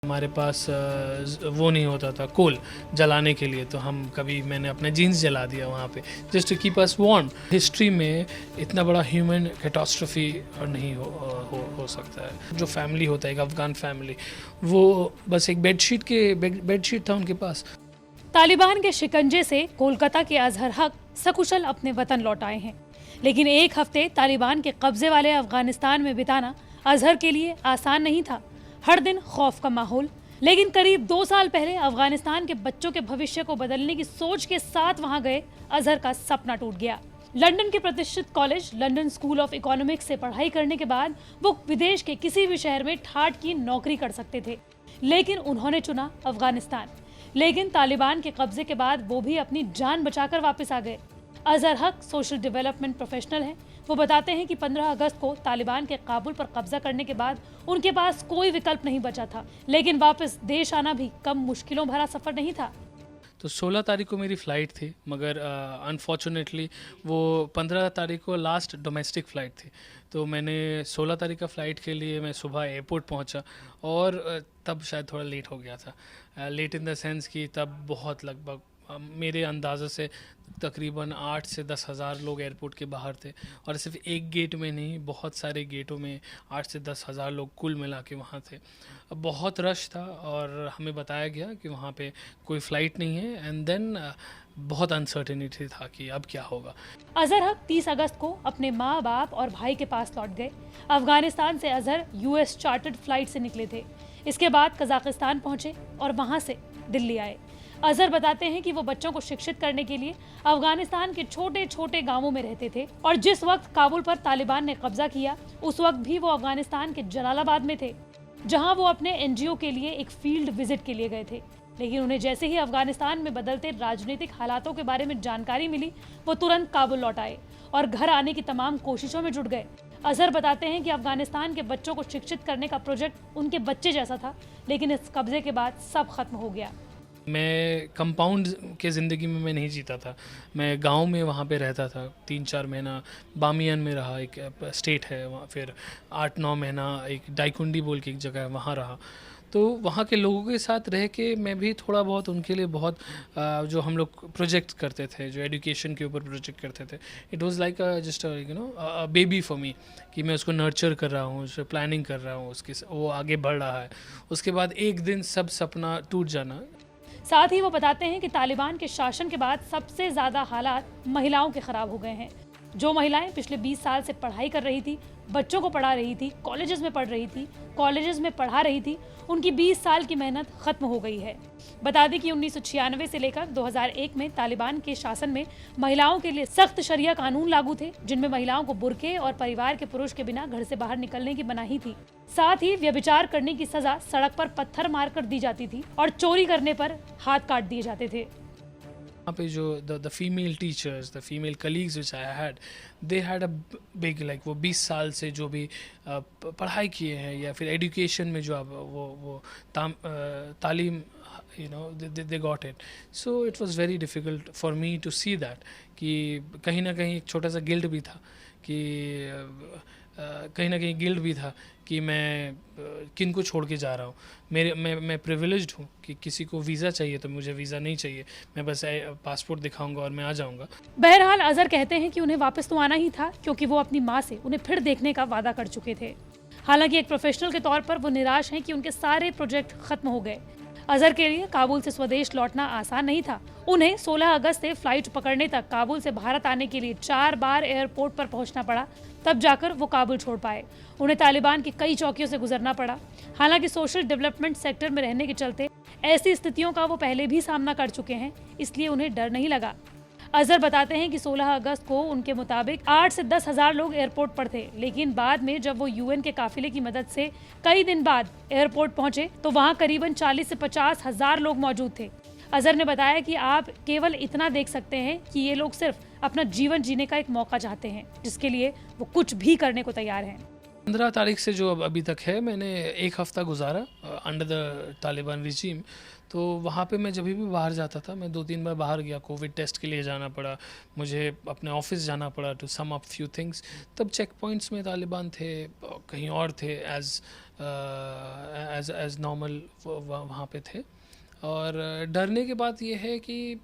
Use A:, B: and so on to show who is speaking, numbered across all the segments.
A: हमारे पास वो नहीं होता था कोल जलाने के लिए, तो मैंने अपना जीन्स जला दिया वहाँ पे just to keep us warm. History में इतना बड़ा ह्यूमन कैटास्ट्रोफी नहीं हो सकता है। जो फैमिली होता है, एक अफगान फैमिली, वो बस एक बेडशीट था उनके पास।
B: तालिबान के शिकंजे से कोलकाता के अजहर हक सकुशल अपने वतन लौट आए हैं, लेकिन एक हफ्ते तालिबान के कब्जे वाले अफगानिस्तान में बिताना अजहर के लिए आसान नहीं था। हर दिन खौफ का माहौल, लेकिन करीब 2 साल पहले अफगानिस्तान के बच्चों के भविष्य को बदलने की सोच के साथ वहां गए अजहर का सपना टूट गया। लंदन के प्रतिष्ठित college London school of economics से पढ़ाई करने के बाद वो विदेश के किसी भी शहर में ठाठ की नौकरी कर सकते थे, लेकिन उन्होंने चुना अफगानिस्तान। लेकिन तालिबान के कब्जे के बाद वो भी अपनी जान बचाकर वापस आ गए। अजहर हक सोशल डेवलपमेंट प्रोफेशनल हैं। वो बताते हैं कि 15 अगस्त को तालिबान के काबुल पर कब्जा करने के बाद उनके पास कोई विकल्प नहीं बचा था, लेकिन वापस देश आना भी कम मुश्किलों भरा सफर नहीं था।
A: तो 16 तारीख को मेरी फ़्लाइट थी, मगर अनफॉर्चुनेटली वो 15 तारीख को लास्ट डोमेस्टिक फ़्लाइट थी। तो मैंने 16 तारीख का फ़्लाइट के लिए मैं सुबह एयरपोर्ट पहुंचा, और तब शायद थोड़ा लेट हो गया था। लेट इन द सेंस कि तब बहुत लगभग मेरे अंदाज़े से तकरीबन 8 से 10 हज़ार लोग एयरपोर्ट के बाहर थे, और सिर्फ एक गेट में नहीं, बहुत सारे गेटों में 8 से 10 हज़ार लोग कुल मिला के वहाँ थे। बहुत रश था, और हमें बताया गया कि वहाँ पे कोई फ़्लाइट नहीं है। एंड देन बहुत अनसर्टेनिटी था कि अब क्या होगा।
B: अजहर हक 30 अगस्त को अपने माँ बाप और भाई के पास लौट गए। अफगानिस्तान से अजहर यूएस चार्टर्ड फ्लाइट से निकले थे। इसके बाद कजाकिस्तान पहुंचे और वहां से दिल्ली आए। अजहर बताते हैं कि वो बच्चों को शिक्षित करने के लिए अफगानिस्तान के छोटे छोटे गांवों में रहते थे, और जिस वक्त काबुल पर तालिबान ने कब्जा किया उस वक्त भी वो अफगानिस्तान के जलालाबाद में थे, जहां वो अपने एनजीओ के लिए एक फील्ड विजिट के लिए गए थे। लेकिन उन्हें जैसे ही अफगानिस्तान में बदलते राजनीतिक हालातों के बारे में जानकारी मिली, वो तुरंत काबुल लौट आए और घर आने की तमाम कोशिशों में जुट गए। अजहर बताते हैं कि अफगानिस्तान के बच्चों को शिक्षित करने का प्रोजेक्ट उनके बच्चे जैसा था, लेकिन इस कब्जे के बाद सब खत्म हो गया।
A: मैं कंपाउंड के ज़िंदगी में मैं नहीं जीता था। मैं गांव में वहाँ पे रहता था 3-4 महीना। बामियान में रहा, एक स्टेट है वहाँ, फिर 8-9 महीना एक डाइकुंडी बोल के एक जगह है, वहाँ रहा। तो वहाँ के लोगों के साथ रह के मैं भी थोड़ा बहुत उनके लिए बहुत जो हम लोग प्रोजेक्ट करते थे, जो एजुकेशन के ऊपर प्रोजेक्ट करते थे, it was like just baby for me, कि मैं उसको नर्चर कर रहा हूँ, उसको प्लानिंग कर रहा हूँ, उसके वो आगे बढ़ रहा है। उसके बाद एक दिन सब सपना टूट जाना।
B: साथ ही वो बताते हैं कि तालिबान के शासन के बाद सबसे ज्यादा हालात महिलाओं के खराब हो गए हैं। जो महिलाएं पिछले 20 साल से पढ़ाई कर रही थी, बच्चों को पढ़ा रही थी, कॉलेजेस में पढ़ रही थी, कॉलेजेस में पढ़ा रही थी, उनकी 20 साल की मेहनत खत्म हो गई है। बता दें कि 1996 से लेकर 2001 में तालिबान के शासन में महिलाओं के लिए सख्त शरिया कानून लागू थे, जिनमें महिलाओं को बुर्के और परिवार के पुरुष के बिना घर से बाहर निकलने की मनाही थी। साथ ही व्यभिचार करने की सजा सड़क पर पत्थर मारकर दी जाती थी, और चोरी करने पर हाथ काट दिए जाते थे।
A: वहाँ पे जो the female teachers, the female colleagues which I had, they had a big like, वो 20 साल से जो भी पढ़ाई किए हैं, या फिर एजुकेशन में जो अब वो तालीम, they got it. So it was very difficult for me to see that, कि कहीं ना कहीं एक छोटा सा गिल्ट भी था, कि कहीं ना कहीं गिल्ट भी था कि मैं किन को छोड़ के जा रहा हूँ। मैं प्रिविलेज्ड हूँ कि किसी को वीज़ा चाहिए तो मुझे वीज़ा नहीं चाहिए, मैं बस पासपोर्ट दिखाऊंगा और मैं आ जाऊंगा।
B: बहरहाल अजहर कहते हैं कि उन्हें वापस तो आना ही था, क्योंकि वो अपनी माँ से उन्हें फिर देखने का वादा कर चुके थे। हालांकि एक प्रोफेशनल के तौर पर वो निराश हैं कि उनके सारे प्रोजेक्ट खत्म हो गए। अजहर के लिए काबुल से स्वदेश लौटना आसान नहीं था। उन्हें 16 अगस्त से फ्लाइट पकड़ने तक काबुल से भारत आने के लिए 4 बार एयरपोर्ट पर पहुंचना पड़ा, तब जाकर वो काबुल छोड़ पाए। उन्हें तालिबान की कई चौकियों से गुजरना पड़ा। हालांकि सोशल डेवलपमेंट सेक्टर में रहने के चलते ऐसी स्थितियों का वो पहले भी सामना कर चुके हैं, इसलिए उन्हें डर नहीं लगा। अजहर बताते हैं कि 16 अगस्त को उनके मुताबिक 8 से 10 हज़ार लोग एयरपोर्ट पर थे, लेकिन बाद में जब वो यूएन के काफिले की मदद से कई दिन बाद एयरपोर्ट पहुंचे तो वहां करीबन 40 से 50 हज़ार लोग मौजूद थे। अजहर ने बताया कि आप केवल इतना देख सकते हैं कि ये लोग सिर्फ अपना जीवन जीने का एक मौका चाहते हैं, जिसके लिए वो कुछ भी करने को तैयार हैं।
A: 15 तारीख से जो अभी तक है, मैंने एक हफ़्ता गुजारा अंडर द तालिबान रिजीम। तो वहाँ पे मैं जब भी बाहर जाता था, मैं 2-3 बार बाहर गया, कोविड टेस्ट के लिए जाना पड़ा, मुझे अपने ऑफिस जाना पड़ा to sum up few things. तब चेक पॉइंट्स में तालिबान थे, कहीं और थे एज एज नॉर्मल वहाँ पे थे। और डरने की बात ये है कि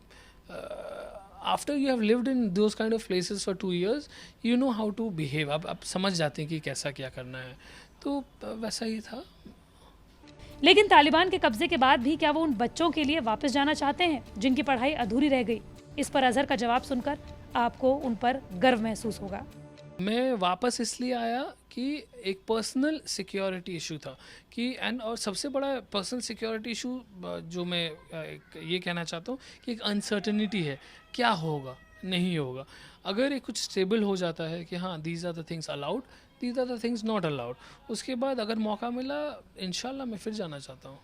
A: after you have lived in those kind of places for 2 years, you know how to behave. आप समझ जाते हैं कि कैसा क्या करना है, तो वैसा ही था।
B: लेकिन तालिबान के कब्जे के बाद भी क्या वो उन बच्चों के लिए वापस जाना चाहते हैं जिनकी पढ़ाई अधूरी रह गई? इस पर अजहर का जवाब सुनकर आपको उन पर गर्व महसूस होगा।
A: मैं वापस इसलिए आया कि एक पर्सनल सिक्योरिटी इशू था कि और सबसे बड़ा पर्सनल सिक्योरिटी इशू जो मैं ये कहना चाहता हूँ कि एक अनसर्टेनिटी है, क्या होगा नहीं होगा। अगर ये कुछ स्टेबल हो जाता है कि हाँ these are the things allowed, these are the things not allowed, उसके बाद अगर मौका मिला इंशाल्लाह मैं फिर जाना चाहता हूँ।